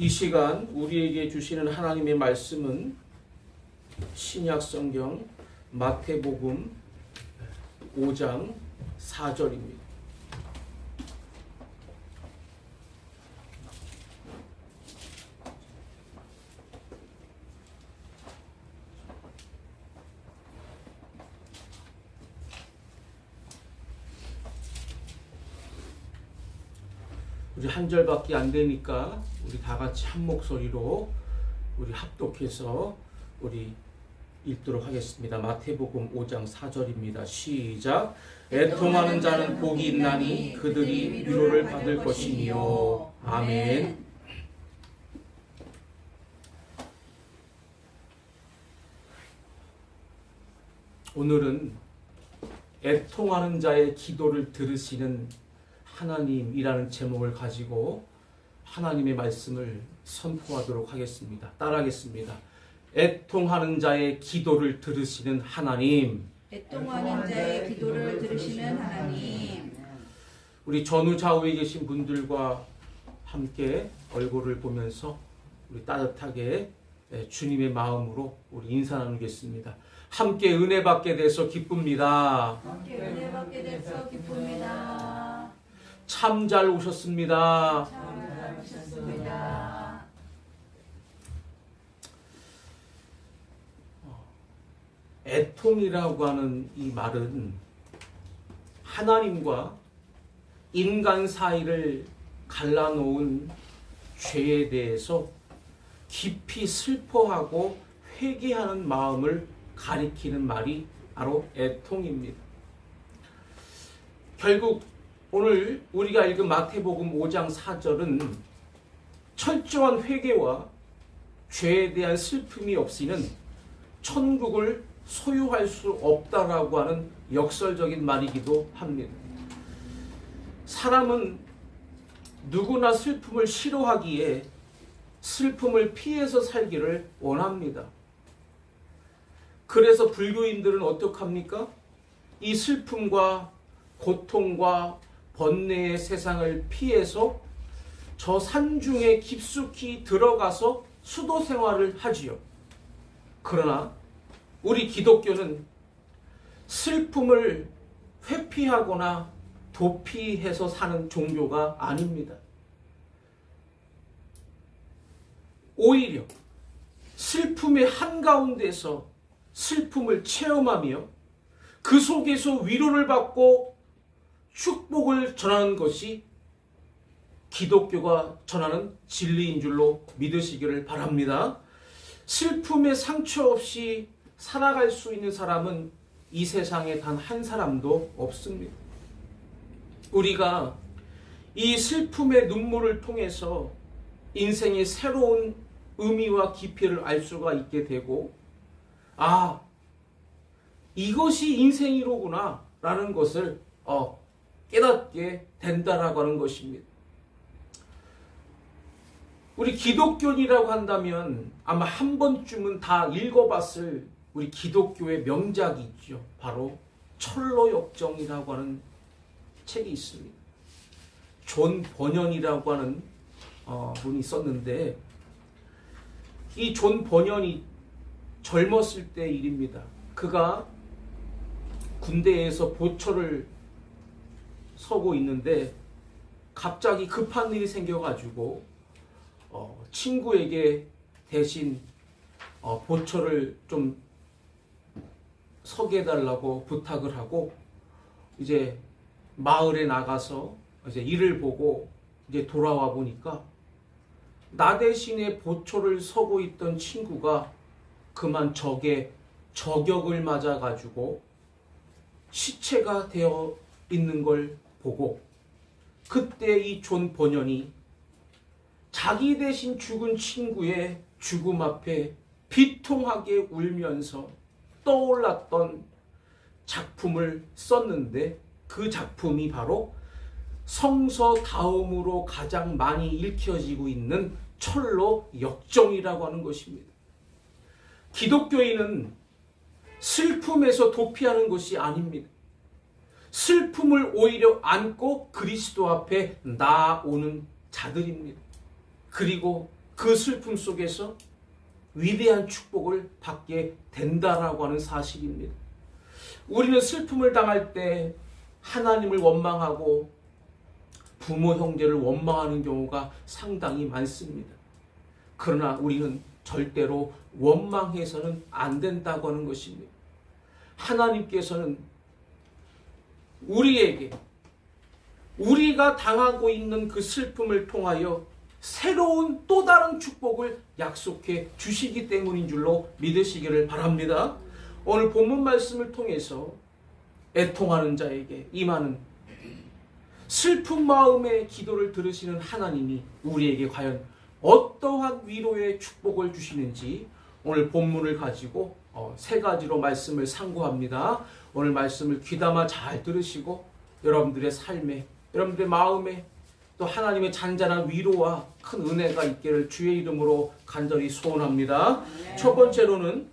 이 시간 우리에게 주시는 하나님의 말씀은 신약 성경 마태복음 5장 4절입니다. 우리 한 절밖에 안 되니까 우리 다 같이 한 목소리로 우리 합독해서 우리 읽도록 하겠습니다. 마태복음 5장 4절입니다. 시작. 애통하는 자는 복이 있나니 그들이 위로를 받을 것이니요. 아멘. 오늘은 애통하는 자의 기도를 들으시는 하나님이라는 제목을 가지고 하나님의 말씀을 선포하도록 하겠습니다. 따라하겠습니다. 애통하는 자의 기도를 들으시는 하나님. 애통하는 자의 기도를 들으시는 하나님. 우리 전후 좌우에 계신 분들과 함께 얼굴을 보면서 우리 따뜻하게 주님의 마음으로 우리 인사 나누겠습니다. 함께 은혜 받게 돼서 기쁩니다. 함께 은혜 받게 돼서 기쁩니다. 참 잘 오셨습니다. 참 잘 오셨습니다. 애통이라고 하는 이 말은 하나님과 인간 사이를 갈라놓은 죄에 대해서 깊이 슬퍼하고 회개하는 마음을 가리키는 말이 바로 애통입니다. 결국 오늘 우리가 읽은 마태복음 5장 4절은 철저한 회개와 죄에 대한 슬픔이 없이는 천국을 소유할 수 없다라고 하는 역설적인 말이기도 합니다. 사람은 누구나 슬픔을 싫어하기에 슬픔을 피해서 살기를 원합니다. 그래서 불교인들은 어떡합니까? 이 슬픔과 고통과 번뇌의 세상을 피해서 저 산중에 깊숙이 들어가서 수도 생활을 하지요. 그러나 우리 기독교는 슬픔을 회피하거나 도피해서 사는 종교가 아닙니다. 오히려 슬픔의 한가운데서 슬픔을 체험하며 그 속에서 위로를 받고 축복을 전하는 것이 기독교가 전하는 진리인 줄로 믿으시기를 바랍니다. 슬픔의 상처 없이 살아갈 수 있는 사람은 이 세상에 단 한 사람도 없습니다. 우리가 이 슬픔의 눈물을 통해서 인생의 새로운 의미와 깊이를 알 수가 있게 되고, 아, 이것이 인생이로구나 라는 것을 깨닫게 된다라고 하는 것입니다. 우리 기독교인이라고 한다면 아마 한 번쯤은 다 읽어봤을 우리 기독교의 명작이 있죠. 바로 철로역정이라고 하는 책이 있습니다. 존 버년이라고 하는 분이 썼는데, 이 존 버년이 젊었을 때 일입니다. 그가 군대에서 보초를 서고 있는데 갑자기 급한 일이 생겨가지고 친구에게 대신 보초를 좀 서게 해달라고 부탁을 하고 이제 마을에 나가서 이제 일을 보고 이제 돌아와 보니까 나 대신에 보초를 서고 있던 친구가 그만 적의 저격을 맞아가지고 시체가 되어 있는 걸 보고, 그때 이 존 버년이 자기 대신 죽은 친구의 죽음 앞에 비통하게 울면서 떠올랐던 작품을 썼는데, 그 작품이 바로 성서다음으로 가장 많이 읽혀지고 있는 철로역정이라고 하는 것입니다. 기독교인은 슬픔에서 도피하는 것이 아닙니다. 슬픔을 오히려 안고 그리스도 앞에 나아오는 자들입니다. 그리고 그 슬픔 속에서 위대한 축복을 받게 된다라고 하는 사실입니다. 우리는 슬픔을 당할 때 하나님을 원망하고 부모 형제를 원망하는 경우가 상당히 많습니다. 그러나 우리는 절대로 원망해서는 안 된다고 하는 것입니다. 하나님께서는 우리에게 우리가 당하고 있는 그 슬픔을 통하여 새로운 또 다른 축복을 약속해 주시기 때문인 줄로 믿으시기를 바랍니다. 오늘 본문 말씀을 통해서 애통하는 자에게 임하는 슬픈 마음의 기도를 들으시는 하나님이 우리에게 과연 어떠한 위로의 축복을 주시는지 오늘 본문을 가지고 세 가지로 말씀을 상고합니다. 오늘 말씀을 귀담아 잘 들으시고 여러분들의 삶에, 여러분들의 마음에 또 하나님의 잔잔한 위로와 큰 은혜가 있기를 주의 이름으로 간절히 소원합니다. 첫 번째로는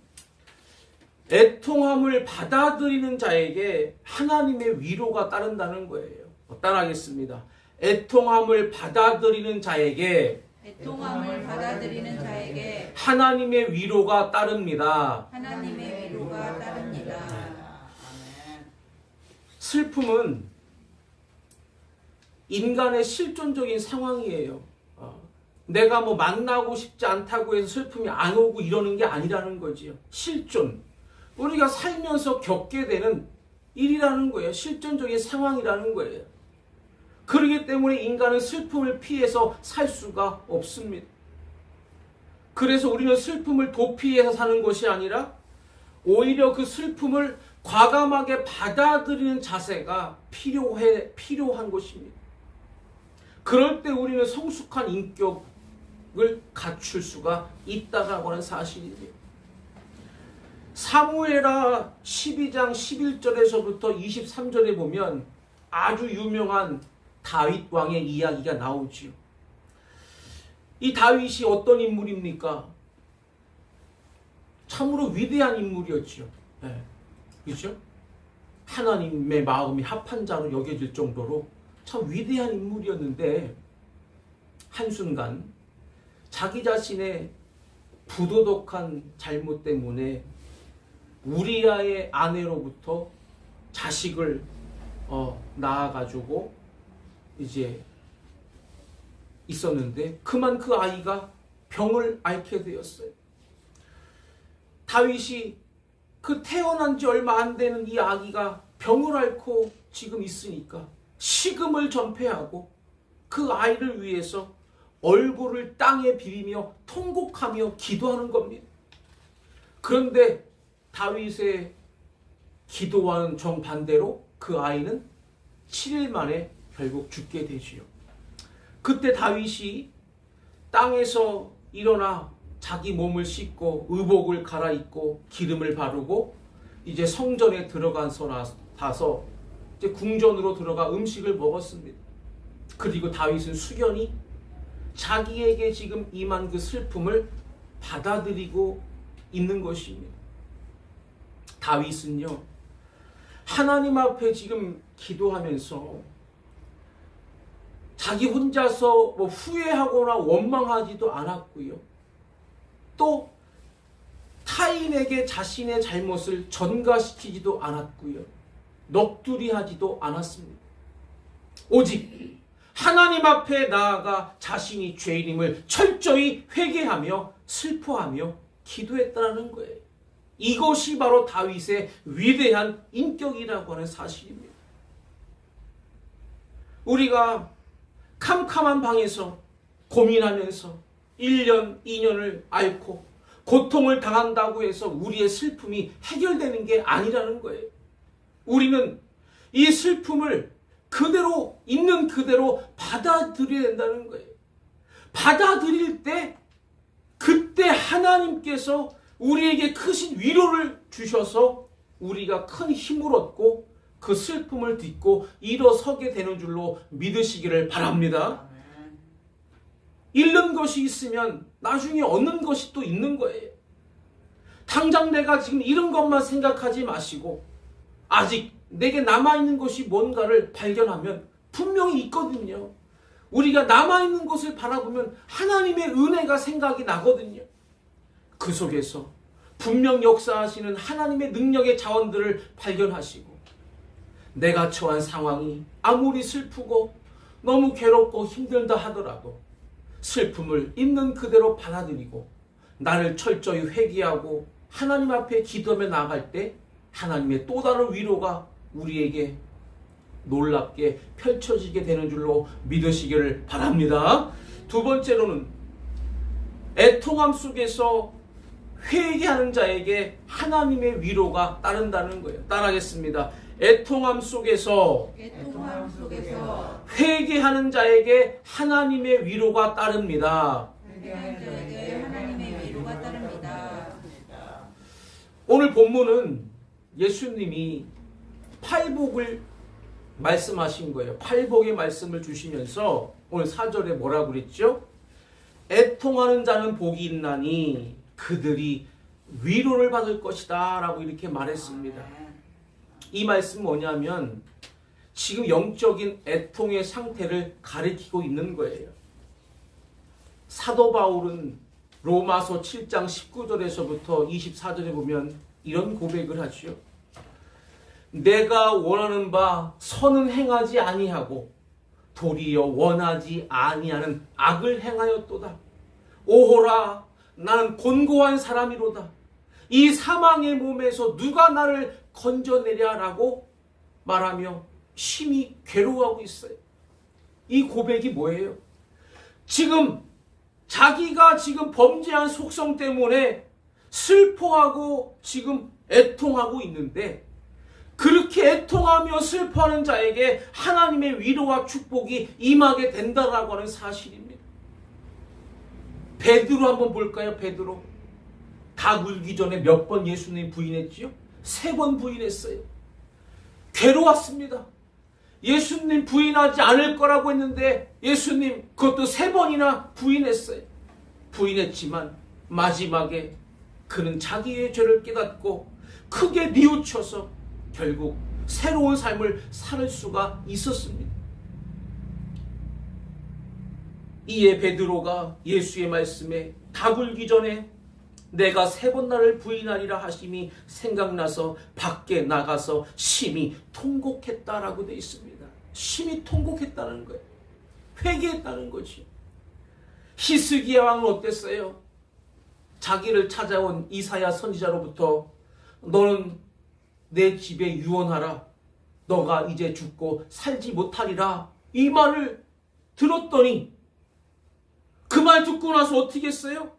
애통함을 받아들이는 자에게 하나님의 위로가 따른다는 거예요. 따라하겠습니다. 애통함을 받아들이는 자에게 하나님의 위로가 따릅니다. 하나님의 위로가 따릅니다. 슬픔은 인간의 실존적인 상황이에요. 내가 뭐 만나고 싶지 않다고 해서 슬픔이 안 오고 이러는 게 아니라는 거지요. 실존. 우리가 살면서 겪게 되는 일이라는 거예요. 실존적인 상황이라는 거예요. 그렇기 때문에 인간은 슬픔을 피해서 살 수가 없습니다. 그래서 우리는 슬픔을 도피해서 사는 것이 아니라 오히려 그 슬픔을 과감하게 받아들이는 자세가 필요한 것입니다. 그럴 때 우리는 성숙한 인격을 갖출 수가 있다라고 하는 사실입니다. 사무엘하 12장 11절에서부터 23절에 보면 아주 유명한 다윗 왕의 이야기가 나오지요. 이 다윗이 어떤 인물입니까? 참으로 위대한 인물이었죠. 네. 그렇죠? 하나님의 마음이 합한 자로 여겨질 정도로 참 위대한 인물이었는데 한순간 자기 자신의 부도덕한 잘못 때문에 우리아의 아내로부터 자식을 낳아가지고 이제 있었는데 그만 그 아이가 병을 앓게 되었어요. 다윗이 그 태어난 지 얼마 안 되는 이 아기가 병을 앓고 지금 있으니까 식음을 전폐하고 그 아이를 위해서 얼굴을 땅에 비비며 통곡하며 기도하는 겁니다. 그런데 다윗의 기도와는 정반대로 그 아이는 7일 만에 결국 죽게 되지요. 그때 다윗이 땅에서 일어나 자기 몸을 씻고 의복을 갈아입고 기름을 바르고 이제 성전에 들어가서 이제 궁전으로 들어가 음식을 먹었습니다. 그리고 다윗은 숙연히 자기에게 지금 임한 그 슬픔을 받아들이고 있는 것입니다. 다윗은요, 하나님 앞에 지금 기도하면서 자기 혼자서 뭐 후회하거나 원망하지도 않았고요. 또 타인에게 자신의 잘못을 전가시키지도 않았고요. 넋두리하지도 않았습니다. 오직 하나님 앞에 나아가 자신이 죄인임을 철저히 회개하며 슬퍼하며 기도했다는 거예요. 이것이 바로 다윗의 위대한 인격이라고 하는 사실입니다. 우리가 캄캄한 방에서 고민하면서 1년, 2년을 앓고 고통을 당한다고 해서 우리의 슬픔이 해결되는 게 아니라는 거예요. 우리는 이 슬픔을 그대로 있는 그대로 받아들여야 된다는 거예요. 받아들일 때 그때 하나님께서 우리에게 크신 위로를 주셔서 우리가 큰 힘을 얻고 그 슬픔을 딛고 일어서게 되는 줄로 믿으시기를 바랍니다. 잃는 것이 있으면 나중에 얻는 것이 또 있는 거예요. 당장 내가 지금 잃은 것만 생각하지 마시고 아직 내게 남아있는 것이 뭔가를 발견하면 분명히 있거든요. 우리가 남아있는 것을 바라보면 하나님의 은혜가 생각이 나거든요. 그 속에서 분명 역사하시는 하나님의 능력의 자원들을 발견하시고, 내가 처한 상황이 아무리 슬프고 너무 괴롭고 힘들다 하더라도 슬픔을 있는 그대로 받아들이고 나를 철저히 회개하고 하나님 앞에 기도하며 나아갈 때 하나님의 또 다른 위로가 우리에게 놀랍게 펼쳐지게 되는 줄로 믿으시기를 바랍니다. 두 번째로는 애통함 속에서 회개하는 자에게 하나님의 위로가 따른다는 거예요. 따라하겠습니다. 애통함 속에서 회개하는 자에게 하나님의 위로가 따릅니다. 오늘 본문은 예수님이 팔복을 말씀하신 거예요. 팔복의 말씀을 주시면서 오늘 4절에 뭐라고 그랬죠? 애통하는 자는 복이 있나니 그들이 위로를 받을 것이다 라고 이렇게 말했습니다. 이 말씀은 뭐냐면 지금 영적인 애통의 상태를 가리키고 있는 거예요. 사도 바울은 로마서 7장 19절에서부터 24절에 보면 이런 고백을 하죠. 내가 원하는 바 선은 행하지 아니하고 도리어 원하지 아니하는 악을 행하였도다. 오호라, 나는 곤고한 사람이로다. 이 사망의 몸에서 누가 나를 건져내랴라고 말하며 심히 괴로워하고 있어요. 이 고백이 뭐예요? 지금 자기가 지금 범죄한 속성 때문에 슬퍼하고 지금 애통하고 있는데, 그렇게 애통하며 슬퍼하는 자에게 하나님의 위로와 축복이 임하게 된다라고 하는 사실입니다. 베드로 한번 볼까요? 베드로 닭 울기 전에 몇 번 예수님 부인했지요? 3번 부인했어요. 괴로웠습니다. 예수님 부인하지 않을 거라고 했는데 예수님 그것도 3번이나 부인했어요. 부인했지만 마지막에 그는 자기의 죄를 깨닫고 크게 뉘우쳐서 결국 새로운 삶을 살 수가 있었습니다. 이에 베드로가 예수의 말씀에 닭 울기 전에 내가 3번 나를 부인하리라 하심이 생각나서 밖에 나가서 심히 통곡했다라고 되어 있습니다. 심히 통곡했다는 거예요. 회개했다는 거지. 히스기야 왕은 어땠어요? 자기를 찾아온 이사야 선지자로부터 너는 내 집에 유언하라. 너가 이제 죽고 살지 못하리라. 이 말을 들었더니 그 말 듣고 나서 어떻게 했어요?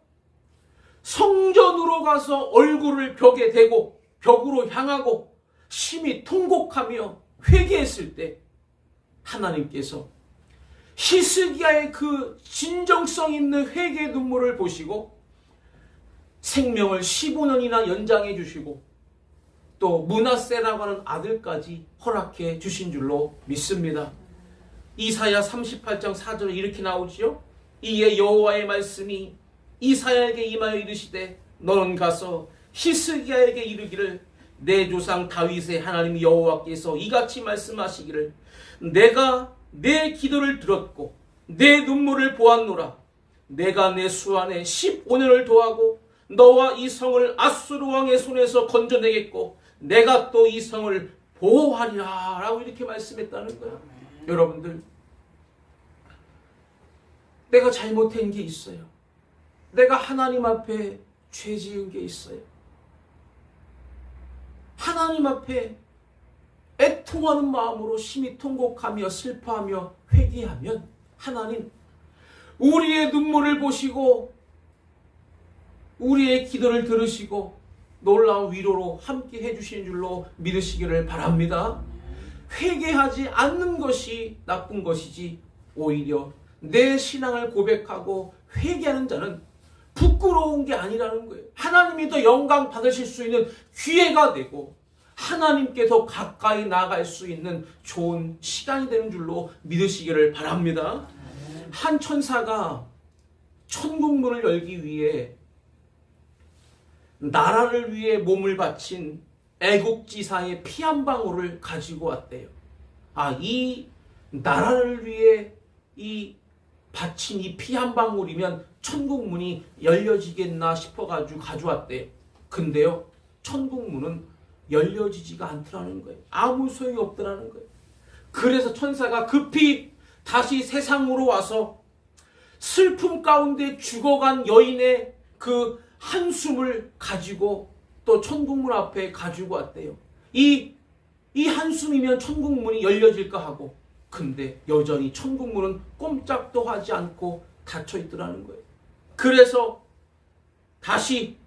성전으로 가서 얼굴을 벽에 대고 벽으로 향하고 심히 통곡하며 회개했을 때 하나님께서 히스기야의 그 진정성 있는 회개의 눈물을 보시고 생명을 15년이나 연장해 주시고 또 므낫세라고 하는 아들까지 허락해 주신 줄로 믿습니다. 이사야 38장 4절에 이렇게 나오지요. 이에 여호와의 말씀이 이사야에게 임하여 이르시되 너는 가서 히스기야에게 이르기를 내 조상 다윗의 하나님 여호와께서 이같이 말씀하시기를 내가 내 기도를 들었고 내 눈물을 보았노라. 내가 내 수안에 15년을 도하고 너와 이 성을 아수르 왕의 손에서 건져내겠고 내가 또 이 성을 보호하리라 라고 이렇게 말씀했다는 거예요. 여러분들, 내가 잘못한 게 있어요. 내가 하나님 앞에 죄 지은 게 있어요. 하나님 앞에 애통하는 마음으로 심히 통곡하며 슬퍼하며 회개하면 하나님 우리의 눈물을 보시고 우리의 기도를 들으시고 놀라운 위로로 함께 해주신 줄로 믿으시기를 바랍니다. 회개하지 않는 것이 나쁜 것이지 오히려 내 신앙을 고백하고 회개하는 자는 부끄러운 게 아니라는 거예요. 하나님이 더 영광 받으실 수 있는 기회가 되고 하나님께 더 가까이 나아갈 수 있는 좋은 시간이 되는 줄로 믿으시기를 바랍니다. 한 천사가 천국문을 열기 위해 나라를 위해 몸을 바친 애국지사의 피 한 방울을 가지고 왔대요. 이 나라를 위해 이 바친 이 피 한 방울이면 천국 문이 열려지겠나 싶어가지고 가져왔대요. 근데요, 천국 문은 열려지지가 않더라는 거예요. 아무 소용이 없더라는 거예요. 그래서 천사가 급히 다시 세상으로 와서 슬픔 가운데 죽어간 여인의 그 한숨을 가지고 또 천국문 앞에 가지고 왔대요. 이 한숨이면 천국문이 열려질까 하고, 근데 여전히 천국문은 꼼짝도 하지 않고 닫혀 있더라는 거예요. 그래서 다시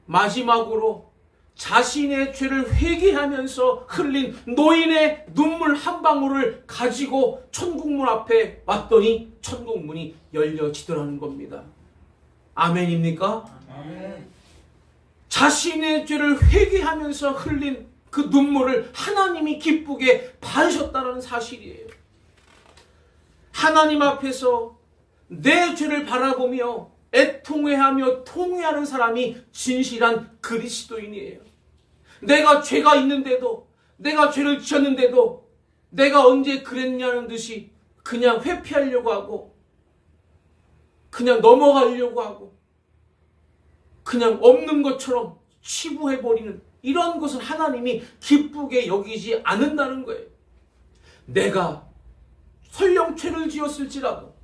마지막으로 자신의 죄를 회개하면서 흘린 노인의 눈물 한 방울을 가지고 천국문 앞에 왔더니 천국문이 열려지더라는 겁니다. 아멘입니까? 아멘. 자신의 죄를 회개하면서 흘린 그 눈물을 하나님이 기쁘게 받으셨다는 사실이에요. 하나님 앞에서 내 죄를 바라보며 애통해하며 통회하는 사람이 진실한 그리스도인이에요. 내가 죄가 있는데도, 내가 죄를 지었는데도 내가 언제 그랬냐는 듯이 그냥 회피하려고 하고, 그냥 넘어가려고 하고, 그냥 없는 것처럼 치부해버리는 이런 것은 하나님이 기쁘게 여기지 않는다는 거예요. 내가 설령 죄를 지었을지라도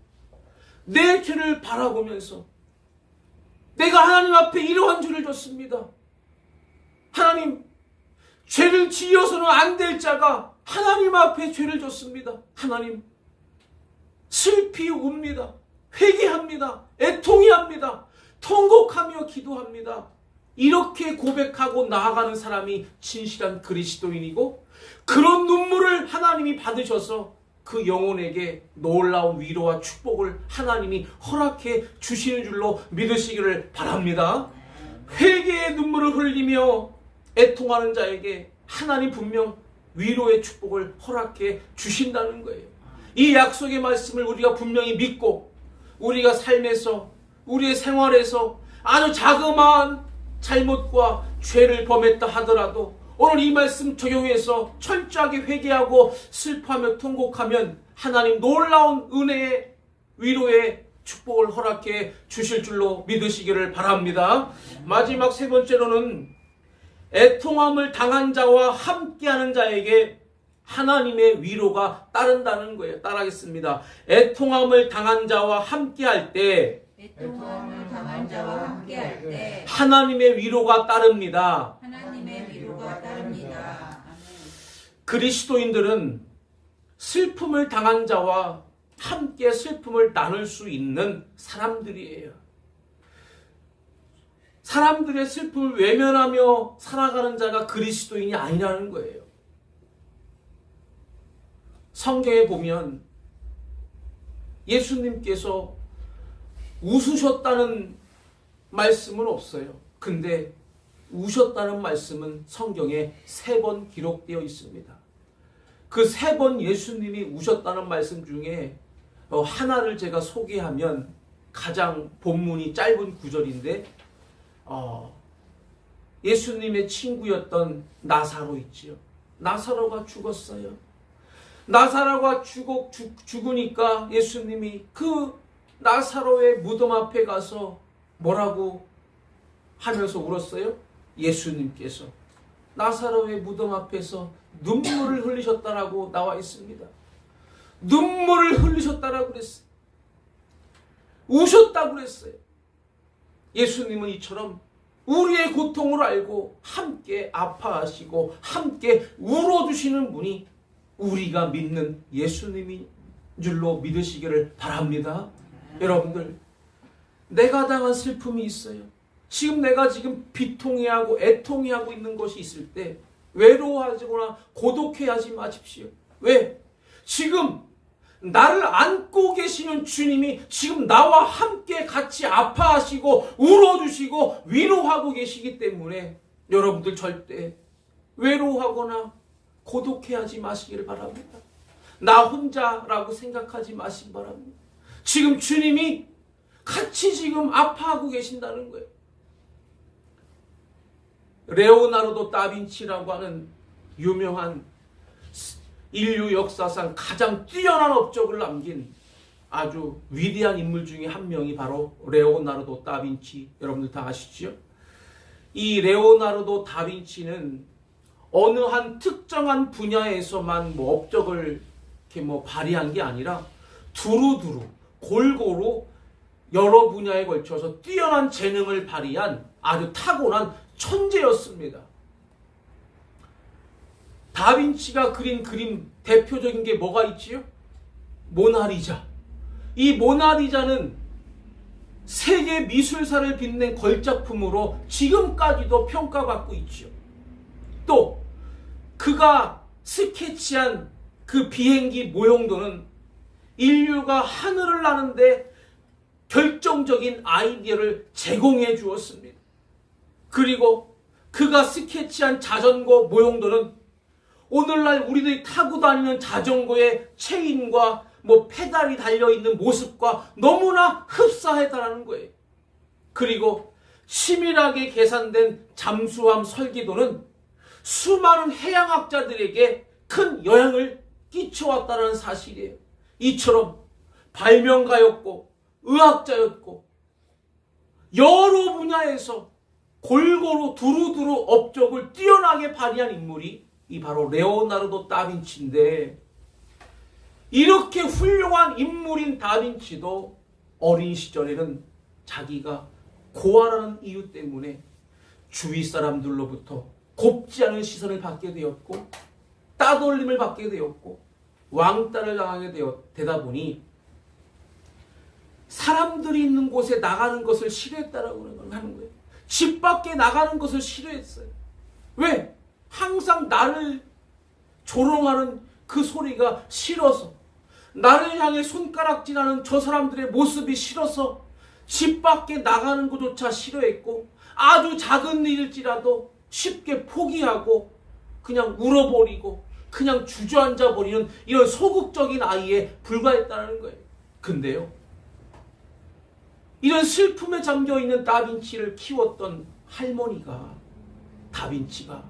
내 죄를 바라보면서 내가 하나님 앞에 이러한 죄를 졌습니다. 하나님, 죄를 지어서는 안 될 자가 하나님 앞에 죄를 졌습니다. 하나님, 슬피 웁니다. 회개합니다. 애통해합니다. 통곡하며 기도합니다. 이렇게 고백하고 나아가는 사람이 진실한 그리스도인이고, 그런 눈물을 하나님이 받으셔서 그 영혼에게 놀라운 위로와 축복을 하나님이 허락해 주시는 줄로 믿으시기를 바랍니다. 회개의 눈물을 흘리며 애통하는 자에게 하나님 분명 위로의 축복을 허락해 주신다는 거예요. 이 약속의 말씀을 우리가 분명히 믿고, 우리가 삶에서, 우리의 생활에서 아주 자그마한 잘못과 죄를 범했다 하더라도 오늘 이 말씀 적용해서 철저하게 회개하고 슬퍼하며 통곡하면 하나님 놀라운 은혜의 위로의 축복을 허락해 주실 줄로 믿으시기를 바랍니다. 마지막 세 번째로는 애통함을 당한 자와 함께하는 자에게 하나님의 위로가 따른다는 거예요. 따라하겠습니다. 애통함을 당한 자와 함께할 때 애통함을 당한 자와 함께할 때 하나님의 위로가 따릅니다. 하나님의 위로가 따릅니다. 아멘. 그리스도인들은 슬픔을 당한 자와 함께 슬픔을 나눌 수 있는 사람들이에요. 사람들의 슬픔을 외면하며 살아가는 자가 그리스도인이 아니라는 거예요. 성경에 보면 예수님께서 웃으셨다는 말씀은 없어요. 근데 우셨다는 말씀은 성경에 3번 기록되어 있습니다. 그 3번 예수님이 우셨다는 말씀 중에 하나를 제가 소개하면 가장 본문이 짧은 구절인데, 예수님의 친구였던 나사로 있지요. 나사로가 죽었어요. 나사로가 죽으니까 예수님이 그 나사로의 무덤 앞에 가서 뭐라고 하면서 울었어요? 예수님께서 나사로의 무덤 앞에서 눈물을 흘리셨다라고 나와 있습니다. 눈물을 흘리셨다라고 그랬어요. 우셨다고 그랬어요. 예수님은 이처럼 우리의 고통을 알고 함께 아파하시고 함께 울어주시는 분이 우리가 믿는 예수님인 줄로 믿으시기를 바랍니다. 여러분들, 내가 당한 슬픔이 있어요. 내가 지금 비통해하고 애통해하고 있는 것이 있을 때 외로워하거나 고독해하지 마십시오. 왜? 지금 나를 안고 계시는 주님이 지금 나와 함께 같이 아파하시고 울어주시고 위로하고 계시기 때문에 여러분들 절대 외로워하거나 고독해하지 마시기를 바랍니다. 나 혼자라고 생각하지 마시기 바랍니다. 지금 주님이 같이 지금 아파하고 계신다는 거예요. 레오나르도 다빈치라고 하는 유명한 인류 역사상 가장 뛰어난 업적을 남긴 아주 위대한 인물 중에 한 명이 바로 레오나르도 다빈치, 여러분들 다 아시죠? 이 레오나르도 다빈치는 어느 한 특정한 분야에서만 업적을 이렇게 발휘한 게 아니라 두루두루 골고루 여러 분야에 걸쳐서 뛰어난 재능을 발휘한 아주 타고난 천재였습니다. 다빈치가 그린 그림 대표적인 게 뭐가 있지요? 모나리자. 이 모나리자는 세계 미술사를 빛낸 걸작품으로 지금까지도 평가받고 있지요. 또 그가 스케치한 그 비행기 모형도는 인류가 하늘을 나는데 결정적인 아이디어를 제공해 주었습니다. 그리고 그가 스케치한 자전거 모형도는 오늘날 우리들이 타고 다니는 자전거의 체인과 페달이 달려있는 모습과 너무나 흡사하다라는 거예요. 그리고 치밀하게 계산된 잠수함 설계도는 수많은 해양학자들에게 큰 영향을 끼쳐왔다는 사실이에요. 이처럼 발명가였고 의학자였고 여러 분야에서 골고루 두루두루 업적을 뛰어나게 발휘한 인물이 이 바로 레오나르도 다빈치인데, 이렇게 훌륭한 인물인 다빈치도 어린 시절에는 자기가 고아라는 이유 때문에 주위 사람들로부터 곱지 않은 시선을 받게 되었고 따돌림을 받게 되었고 왕따를 당하게 되다 보니 사람들이 있는 곳에 나가는 것을 싫어했다라고 하는 거예요. 집 밖에 나가는 것을 싫어했어요. 왜? 항상 나를 조롱하는 그 소리가 싫어서, 나를 향해 손가락질하는 저 사람들의 모습이 싫어서 집 밖에 나가는 것조차 싫어했고, 아주 작은 일일지라도 쉽게 포기하고 그냥 울어버리고 그냥 주저앉아 버리는 이런 소극적인 아이에 불과했다는 거예요. 근데요, 이런 슬픔에 잠겨있는 다빈치를 키웠던 할머니가, 다빈치가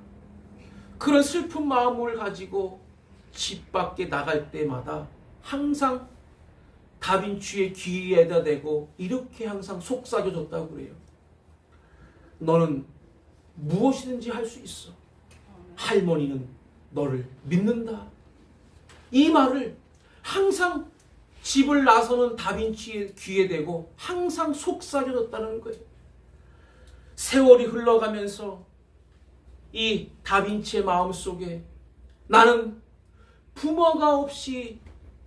그런 슬픈 마음을 가지고 집 밖에 나갈 때마다 항상 다빈치의 귀에다 대고 이렇게 항상 속삭여줬다고 그래요. 너는 무엇이든지 할 수 있어. 할머니는 너를 믿는다. 이 말을 항상 집을 나서는 다빈치의 귀에 대고 항상 속삭여줬다는 거예요. 세월이 흘러가면서 이 다빈치의 마음속에 나는 부모가 없이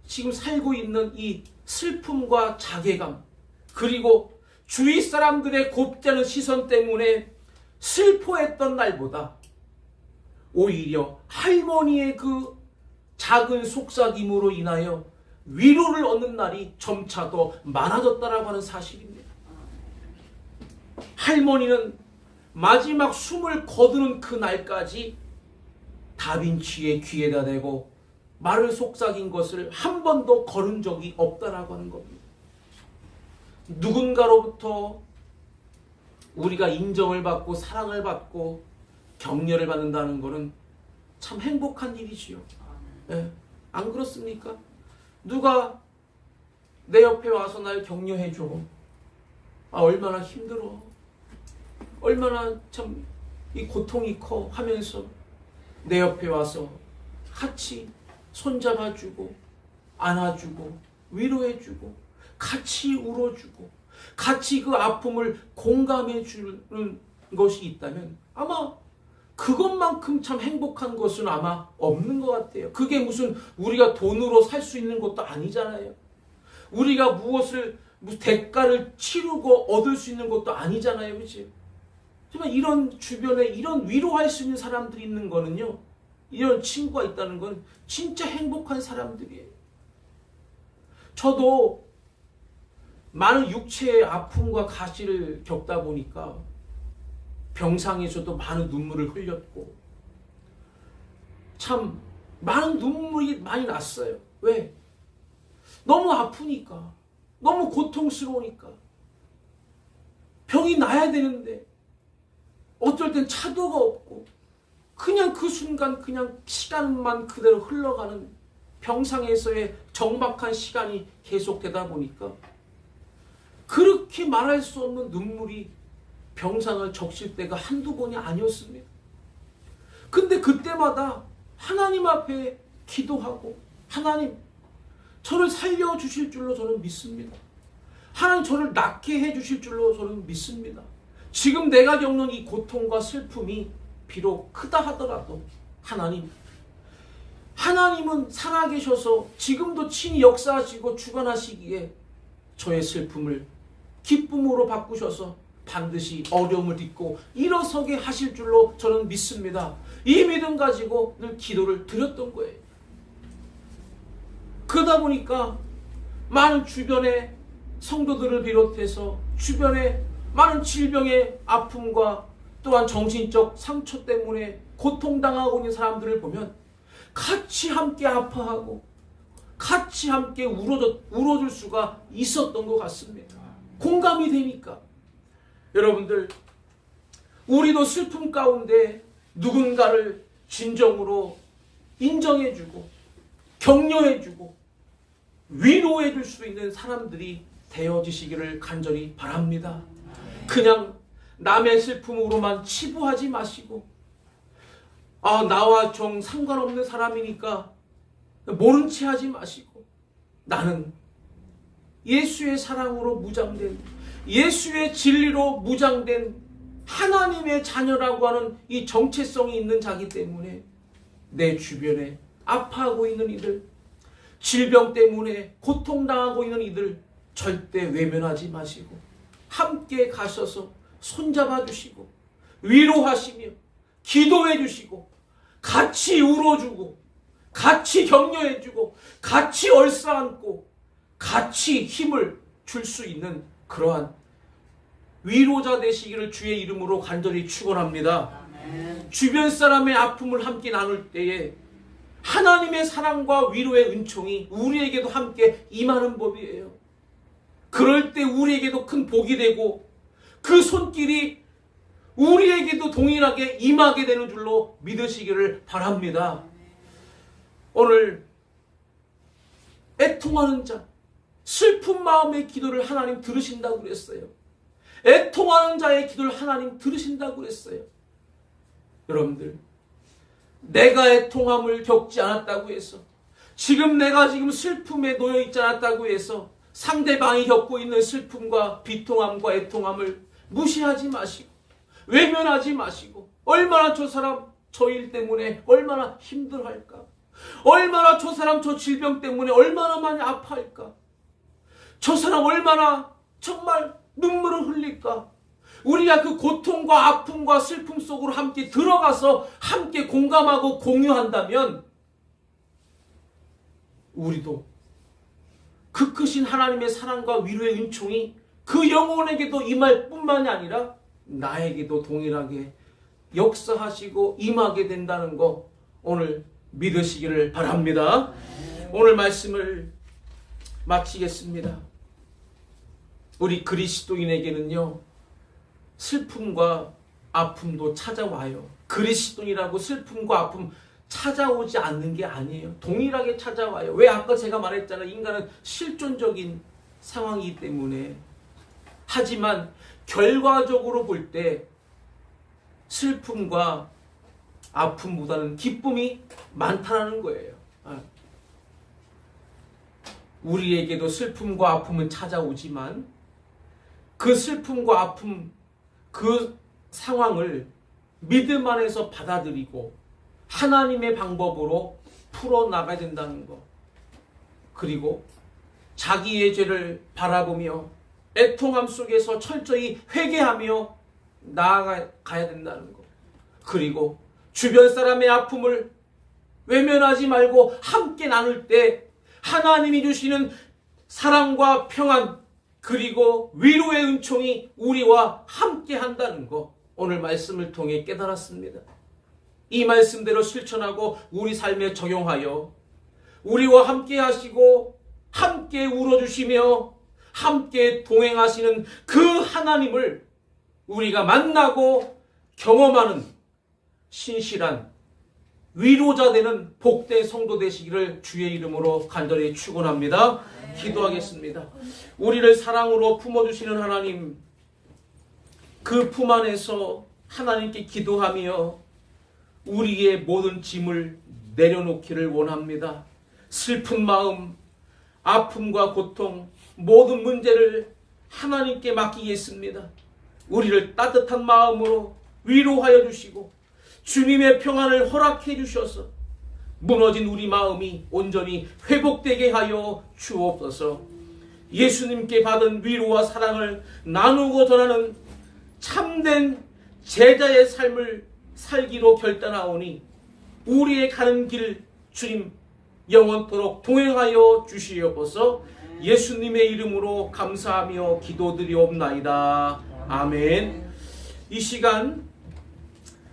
지금 살고 있는 이 슬픔과 자괴감, 그리고 주위 사람들의 곱지 않은 시선 때문에 슬퍼했던 날보다 오히려 할머니의 그 작은 속삭임으로 인하여 위로를 얻는 날이 점차 더 많아졌다라고 하는 사실입니다. 할머니는 마지막 숨을 거두는 그 날까지 다빈치의 귀에다 대고 말을 속삭인 것을 한 번도 거른 적이 없다라고 하는 겁니다. 누군가로부터 우리가 인정을 받고 사랑을 받고 격려를 받는다는 것은 참 행복한 일이지요. 네, 안 그렇습니까? 누가 내 옆에 와서 날 격려해줘. 얼마나 힘들어. 얼마나 참 이 고통이 커 하면서 내 옆에 와서 같이 손잡아주고 안아주고 위로해주고 같이 울어주고 같이 그 아픔을 공감해주는 것이 있다면 아마 그것만큼 참 행복한 것은 아마 없는 것 같아요. 그게 무슨 우리가 돈으로 살 수 있는 것도 아니잖아요. 우리가 무슨 대가를 치르고 얻을 수 있는 것도 아니잖아요. 그렇지? 하지만 이런 주변에 이런 위로할 수 있는 사람들이 있는 거는요, 이런 친구가 있다는 건 진짜 행복한 사람들이에요. 저도 많은 육체의 아픔과 가시를 겪다 보니까 병상에서도 많은 눈물을 흘렸고 참 많은 눈물이 많이 났어요. 왜? 너무 아프니까, 너무 고통스러우니까. 병이 나야 되는데 어쩔 땐 차도가 없고 그냥 그 순간 그냥 시간만 그대로 흘러가는 병상에서의 적막한 시간이 계속되다 보니까 그렇게 말할 수 없는 눈물이 병상을 적실 때가 한두 번이 아니었습니다. 근데 그때마다 하나님 앞에 기도하고, 하나님, 저를 살려주실 줄로 저는 믿습니다. 하나님, 저를 낫게 해주실 줄로 저는 믿습니다. 지금 내가 겪는 이 고통과 슬픔이 비록 크다 하더라도 하나님은 살아계셔서 지금도 친히 역사하시고 주관하시기에 저의 슬픔을 기쁨으로 바꾸셔서 반드시 어려움을 딛고 일어서게 하실 줄로 저는 믿습니다. 이 믿음 가지고 늘 기도를 드렸던 거예요. 그러다 보니까 많은 주변의 성도들을 비롯해서 주변에 많은 질병의 아픔과 또한 정신적 상처 때문에 고통당하고 있는 사람들을 보면 같이 함께 아파하고 같이 함께 울어줄 수가 있었던 것 같습니다. 공감이 되니까. 여러분들, 우리도 슬픔 가운데 누군가를 진정으로 인정해주고 격려해주고 위로해줄 수 있는 사람들이 되어지시기를 간절히 바랍니다. 그냥 남의 슬픔으로만 치부하지 마시고, 나와 정 상관없는 사람이니까 모른 채 하지 마시고, 나는 예수의 사랑으로 무장된, 예수의 진리로 무장된 하나님의 자녀라고 하는 이 정체성이 있는 자기 때문에 내 주변에 아파하고 있는 이들, 질병 때문에 고통당하고 있는 이들 절대 외면하지 마시고 함께 가셔서 손잡아 주시고 위로하시며 기도해 주시고 같이 울어주고 같이 격려해 주고 같이 얼싸안고 같이 힘을 줄 수 있는 그러한 위로자 되시기를 주의 이름으로 간절히 축원합니다. 주변 사람의 아픔을 함께 나눌 때에 하나님의 사랑과 위로의 은총이 우리에게도 함께 임하는 법이에요. 그럴 때 우리에게도 큰 복이 되고 그 손길이 우리에게도 동일하게 임하게 되는 줄로 믿으시기를 바랍니다. 오늘 애통하는 자, 슬픈 마음의 기도를 하나님 들으신다고 그랬어요. 애통하는 자의 기도를 하나님 들으신다고 그랬어요. 여러분들, 내가 애통함을 겪지 않았다고 해서, 내가 지금 슬픔에 놓여 있지 않았다고 해서 상대방이 겪고 있는 슬픔과 비통함과 애통함을 무시하지 마시고 외면하지 마시고, 얼마나 저 사람 저 일 때문에 얼마나 힘들어할까, 얼마나 저 사람 저 질병 때문에 얼마나 많이 아파할까, 저 사람 얼마나 정말 눈물을 흘릴까. 우리가 그 고통과 아픔과 슬픔 속으로 함께 들어가서 함께 공감하고 공유한다면 우리도 그 크신 하나님의 사랑과 위로의 은총이 그 영혼에게도 임할 뿐만이 아니라 나에게도 동일하게 역사하시고 임하게 된다는 거 오늘 믿으시기를 바랍니다. 오늘 말씀을 마치겠습니다. 우리 그리스도인에게는요, 슬픔과 아픔도 찾아와요. 그리스도인이라고 슬픔과 아픔 찾아오지 않는 게 아니에요. 동일하게 찾아와요. 왜? 아까 제가 말했잖아요. 인간은 실존적인 상황이기 때문에. 하지만 결과적으로 볼 때 슬픔과 아픔보다는 기쁨이 많다는 거예요. 우리에게도 슬픔과 아픔은 찾아오지만 그 슬픔과 아픔, 그 상황을 믿음 안에서 받아들이고 하나님의 방법으로 풀어나가야 된다는 것. 그리고 자기의 죄를 바라보며 애통함 속에서 철저히 회개하며 나아가야 된다는 것. 그리고 주변 사람의 아픔을 외면하지 말고 함께 나눌 때 하나님이 주시는 사랑과 평안 그리고 위로의 은총이 우리와 함께 한다는 것, 오늘 말씀을 통해 깨달았습니다. 이 말씀대로 실천하고 우리 삶에 적용하여 우리와 함께 하시고 함께 울어주시며 함께 동행하시는 그 하나님을 우리가 만나고 경험하는 신실한 위로자 되는 복된 성도 되시기를 주의 이름으로 간절히 축원합니다. 기도하겠습니다. 우리를 사랑으로 품어주시는 하나님, 그 품 안에서 하나님께 기도하며 우리의 모든 짐을 내려놓기를 원합니다. 슬픈 마음, 아픔과 고통, 모든 문제를 하나님께 맡기겠습니다. 우리를 따뜻한 마음으로 위로하여 주시고 주님의 평안을 허락해 주셔서 무너진 우리 마음이 온전히 회복되게 하여 주옵소서. 예수님께 받은 위로와 사랑을 나누고 전하는 참된 제자의 삶을 살기로 결단하오니 우리의 가는 길 주님 영원토록 동행하여 주시옵소서. 예수님의 이름으로 감사하며 기도드리옵나이다. 아멘. 이 시간